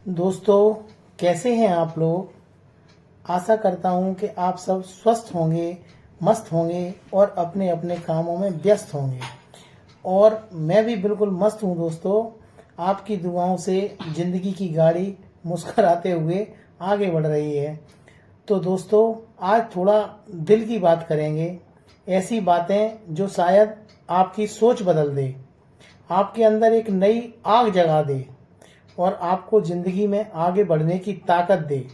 दोस्तों, कैसे हैं आप लोग। आशा करता हूं कि आप सब स्वस्थ होंगे, मस्त होंगे और अपने अपने कामों में व्यस्त होंगे। और मैं भी बिल्कुल मस्त हूं दोस्तों। आपकी दुआओं से ज़िंदगी की गाड़ी मुस्कुराते हुए आगे बढ़ रही है। तो दोस्तों, आज थोड़ा दिल की बात करेंगे। ऐसी बातें जो शायद आपकी सोच बदल दे, आपके अंदर एक नई आग जगा दे और आपको ज़िंदगी में आगे बढ़ने की ताकत दे।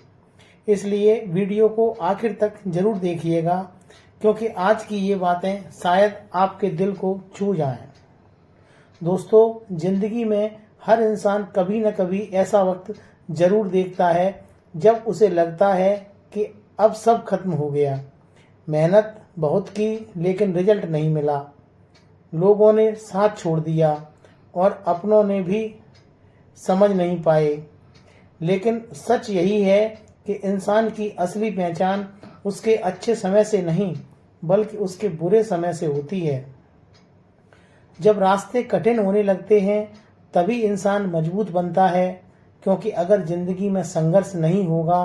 इसलिए वीडियो को आखिर तक जरूर देखिएगा, क्योंकि आज की ये बातें शायद आपके दिल को छू जाएं। दोस्तों, ज़िंदगी में हर इंसान कभी न कभी ऐसा वक्त जरूर देखता है जब उसे लगता है कि अब सब खत्म हो गया। मेहनत बहुत की लेकिन रिजल्ट नहीं मिला, लोगों ने साथ छोड़ दिया और अपनों ने भी समझ नहीं पाए। लेकिन सच यही है कि इंसान की असली पहचान उसके अच्छे समय से नहीं बल्कि उसके बुरे समय से होती है। जब रास्ते कठिन होने लगते हैं तभी इंसान मजबूत बनता है, क्योंकि अगर जिंदगी में संघर्ष नहीं होगा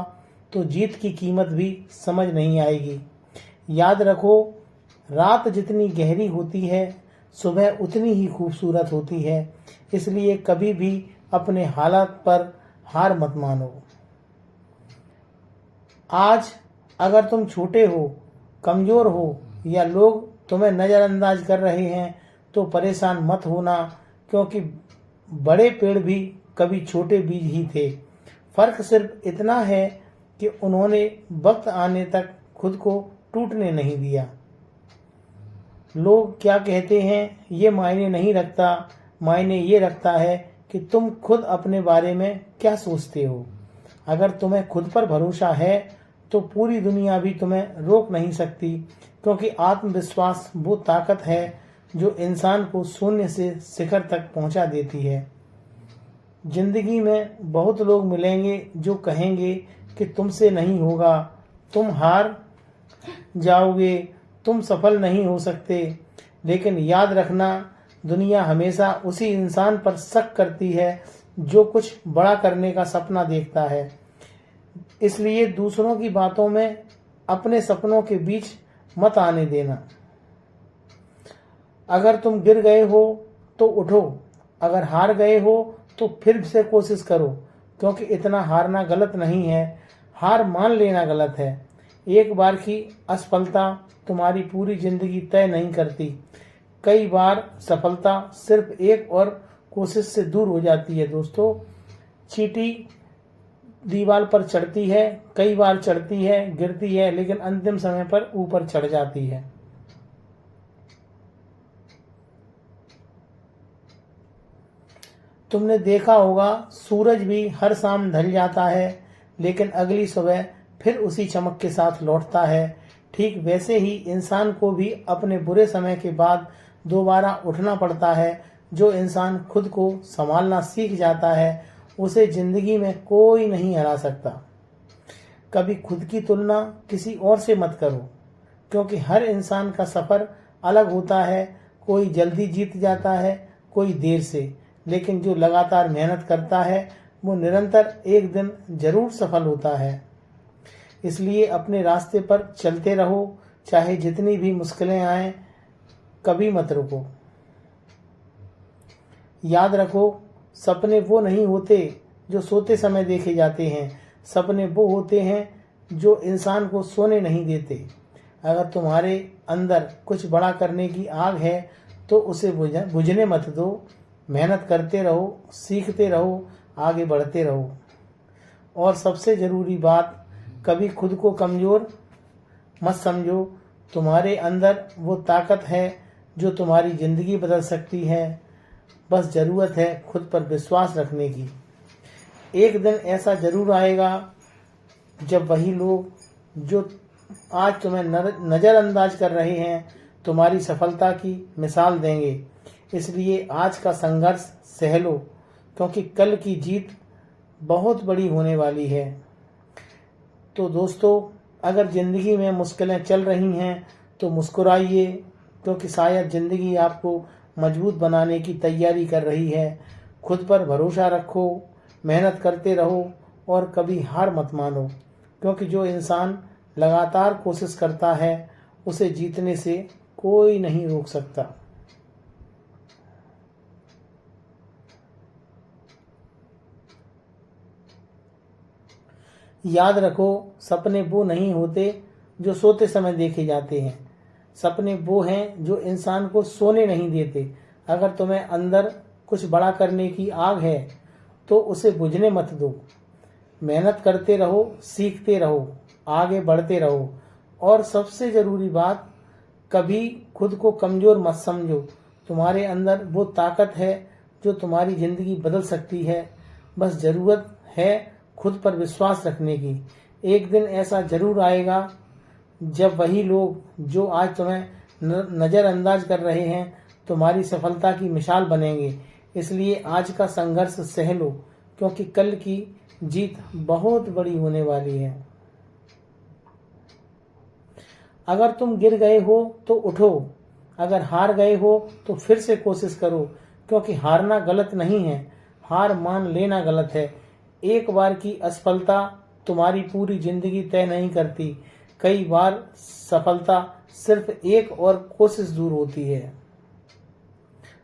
तो जीत की कीमत भी समझ नहीं आएगी। याद रखो, रात जितनी गहरी होती है सुबह उतनी ही खूबसूरत होती है। इसलिए कभी भी अपने हालात पर हार मत मानो। आज अगर तुम छोटे हो, कमजोर हो या लोग तुम्हें नज़रअंदाज कर रहे हैं तो परेशान मत होना, क्योंकि बड़े पेड़ भी कभी छोटे बीज ही थे। फर्क सिर्फ इतना है कि उन्होंने वक्त आने तक खुद को टूटने नहीं दिया। लोग क्या कहते हैं ये मायने नहीं रखता, मायने ये रखता है कि तुम खुद अपने बारे में क्या सोचते हो। अगर तुम्हें खुद पर भरोसा है तो पूरी दुनिया भी तुम्हें रोक नहीं सकती, क्योंकि आत्मविश्वास वो ताकत है जो इंसान को शून्य से शिखर तक पहुंचा देती है। जिंदगी में बहुत लोग मिलेंगे जो कहेंगे कि तुमसे नहीं होगा, तुम हार जाओगे, तुम सफल नहीं हो सकते। लेकिन याद रखना, दुनिया हमेशा उसी इंसान पर शक करती है जो कुछ बड़ा करने का सपना देखता है। इसलिए दूसरों की बातों में अपने सपनों के बीच मत आने देना। अगर तुम गिर गए हो तो उठो, अगर हार गए हो तो फिर से कोशिश करो, क्योंकि इतना हारना गलत नहीं है, हार मान लेना गलत है। एक बार की असफलता तुम्हारी पूरी जिंदगी तय नहीं करती। कई बार सफलता सिर्फ एक और कोशिश से दूर हो जाती है। दोस्तों, चींटी दीवार पर चढ़ती है, कई बार चढ़ती है, गिरती है, लेकिन अंतिम समय पर ऊपर चढ़ जाती है। तुमने देखा होगा, सूरज भी हर शाम ढल जाता है लेकिन अगली सुबह फिर उसी चमक के साथ लौटता है। ठीक वैसे ही इंसान को भी अपने बुरे समय के बाद दोबारा उठना पड़ता है। जो इंसान खुद को संभालना सीख जाता है उसे जिंदगी में कोई नहीं हरा सकता। कभी खुद की तुलना किसी और से मत करो, क्योंकि हर इंसान का सफर अलग होता है। कोई जल्दी जीत जाता है, कोई देर से, लेकिन जो लगातार मेहनत करता है वो निरंतर एक दिन जरूर सफल होता है। इसलिए अपने रास्ते पर चलते रहो, चाहे जितनी भी मुश्किलें आए, कभी मत रुको। याद रखो, सपने वो नहीं होते जो सोते समय देखे जाते हैं, सपने वो होते हैं जो इंसान को सोने नहीं देते। अगर तुम्हारे अंदर कुछ बड़ा करने की आग है तो उसे बुझने मत दो। मेहनत करते रहो, सीखते रहो, आगे बढ़ते रहो। और सबसे ज़रूरी बात, कभी खुद को कमज़ोर मत समझो। तुम्हारे अंदर वो ताकत है जो तुम्हारी ज़िंदगी बदल सकती है। बस ज़रूरत है खुद पर विश्वास रखने की। एक दिन ऐसा ज़रूर आएगा जब वही लोग जो आज तुम्हें नज़रअंदाज कर रहे हैं तुम्हारी सफलता की मिसाल देंगे। इसलिए आज का संघर्ष सह लो, क्योंकि कल की जीत बहुत बड़ी होने वाली है। तो दोस्तों, अगर ज़िंदगी में मुश्किलें चल रही हैं तो मुस्कुराइए, क्योंकि शायद ज़िंदगी आपको मजबूत बनाने की तैयारी कर रही है। खुद पर भरोसा रखो, मेहनत करते रहो और कभी हार मत मानो, क्योंकि जो इंसान लगातार कोशिश करता है उसे जीतने से कोई नहीं रोक सकता। याद रखो, सपने वो नहीं होते जो सोते समय देखे जाते हैं। सपने वो हैं जो इंसान को सोने नहीं देते। अगर तुम्हें अंदर कुछ बड़ा करने की आग है तो उसे बुझने मत दो। मेहनत करते रहो, सीखते रहो, आगे बढ़ते रहो और सबसे ज़रूरी बात, कभी खुद को कमज़ोर मत समझो। तुम्हारे अंदर वो ताकत है जो तुम्हारी ज़िंदगी बदल सकती है। बस ज़रूरत है खुद पर विश्वास रखने की। एक दिन ऐसा ज़रूर आएगा जब वही लोग जो आज तुम्हें नज़रअंदाज कर रहे हैं तुम्हारी सफलता की मिसाल बनेंगे। इसलिए आज का संघर्ष सह लो, क्योंकि कल की जीत बहुत बड़ी होने वाली है। अगर तुम गिर गए हो तो उठो, अगर हार गए हो तो फिर से कोशिश करो, क्योंकि हारना गलत नहीं है, हार मान लेना गलत है। एक बार की असफलता तुम्हारी पूरी जिंदगी तय नहीं करती। कई बार सफलता सिर्फ एक और कोशिश दूर होती है।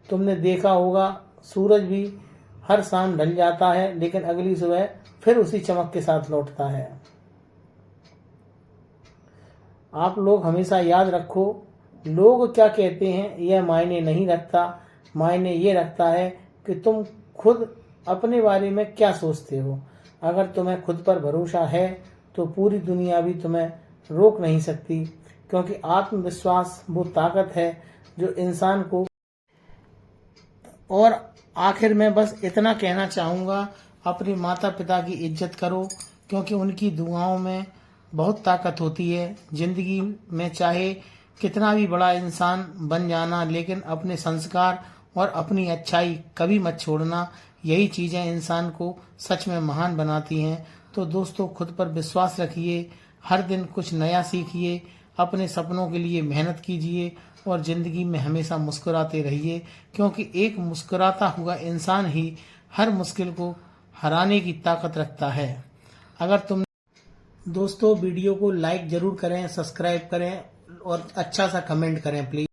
तुमने देखा होगा, सूरज भी हर शाम ढल जाता है, लेकिन अगली सुबह फिर उसी चमक के साथ लौटता है। आप लोग हमेशा याद रखो, लोग क्या कहते हैं यह मायने नहीं रखता। मायने ये रखता है कि तुम खुद अपने बारे में क्या सोचते हो। अगर तुम्हें खुद पर भरोसा है तो पूरी दुनिया भी तुम्हें रोक नहीं सकती, क्योंकि आत्मविश्वास वो ताकत है जो इंसान को। और आखिर में बस इतना कहना चाहूँगा, अपने माता पिता की इज्जत करो, क्योंकि उनकी दुआओं में बहुत ताकत होती है। जिंदगी में चाहे कितना भी बड़ा इंसान बन जाना, लेकिन अपने संस्कार और अपनी अच्छाई कभी मत छोड़ना। यही चीज़ें इंसान को सच में महान बनाती हैं। तो दोस्तों, खुद पर विश्वास रखिए, हर दिन कुछ नया सीखिए, अपने सपनों के लिए मेहनत कीजिए और ज़िंदगी में हमेशा मुस्कुराते रहिए, क्योंकि एक मुस्कुराता हुआ इंसान ही हर मुश्किल को हराने की ताकत रखता है। अगर तुम दोस्तों वीडियो को लाइक ज़रूर करें, सब्सक्राइब करें और अच्छा सा कमेंट करें प्लीज़।